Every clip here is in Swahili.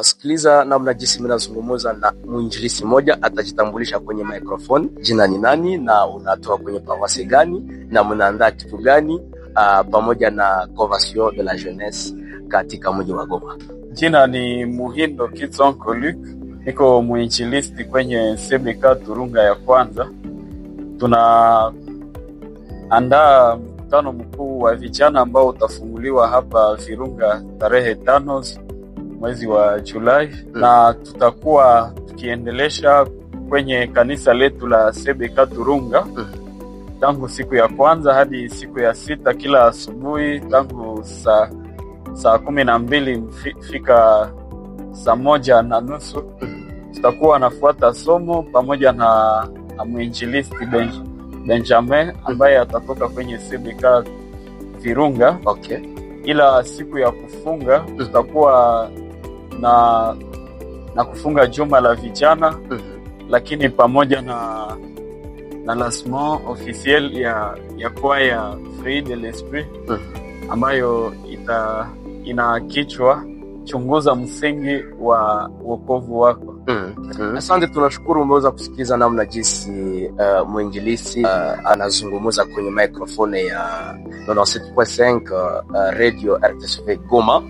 Sikiliza namna jinsi mimi nazungumza na mwinjilisi moja, atajitambulisha kwenye microphone, jina ni nani na unatoa kwenye paroisse gani na mnaandaa kitu gani, pamoja na Convention de la Jeunesse katika mji wa Goma. Jina ni Muhindo Kitsonko Luc, niko mwinjilisti kwenye CBK Turunga ya kwanza. Tunaandaa mkutano mkuu wa vijana ambao utafunguliwa hapa Virunga tarehe 5 mwezi wa Julai, na tutakuwa tukiendelesha kwenye kanisa letu la CBK Turunga tangu siku ya kwanza hadi siku ya 6 kila asubuhi, tangu saa 12 fika saa 1:30 tutakuwa nafuata somo pamoja na mwinjilisti Benjamin ambaye atatoka kwenye CBK Virunga. Okay. Ila siku ya kufunga tutakuwa na kufunga juma la vijana, lakini pamoja na lancement officiel ya kwaya Fruit de l'Esprit ambayo ina kichwa chunguza msingi wa wokovu wako. Asante, tunashukuru umeweza kusikiliza namna jinsi mwinjilisi anazungumza kwenye microphone ya 97.5 Radio RTSV Goma.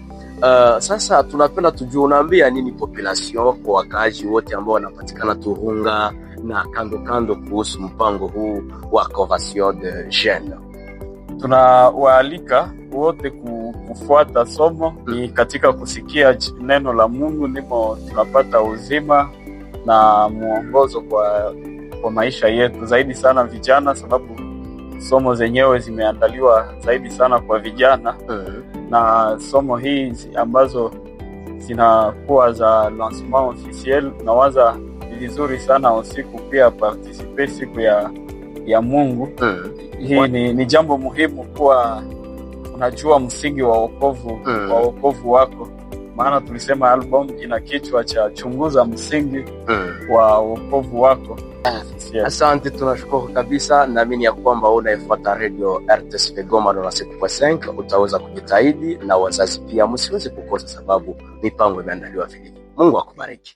Sasa tunapenda tujue unaambia nini population, kwa wakaaji wote ambao wanapatikana Turunga na kando kando kuhusu mpango huu wa Convention de Jeunes. Tunawaalika wote kufuata somo. Ni katika kusikia neno la Mungu ndipo tunapata uzima na muongozo kwa maisha yetu, zaidi sana vijana, sababu somo zenyewe zimeandaliwa zaidi sana kwa vijana. Na somo hizi ambazo zinakuwa za lancement officiel, nawaza ni vizuri sana usiku pia participe siku ya Mungu. Hii ni jambo muhimu kuwa unajua msingi wa wokovu wako, maana tulisema album ina kichwa cha chunguza msingi wa wokovu wako. Asante, tunashukuru kabisa. Naamini ya kwamba unaefuata Radio RTSV Goma 97.5 utaweza kujitahidi, na wazazi pia msiweze kukosa, sababu mipango imeandaliwa vilivyo. Mungu akubariki.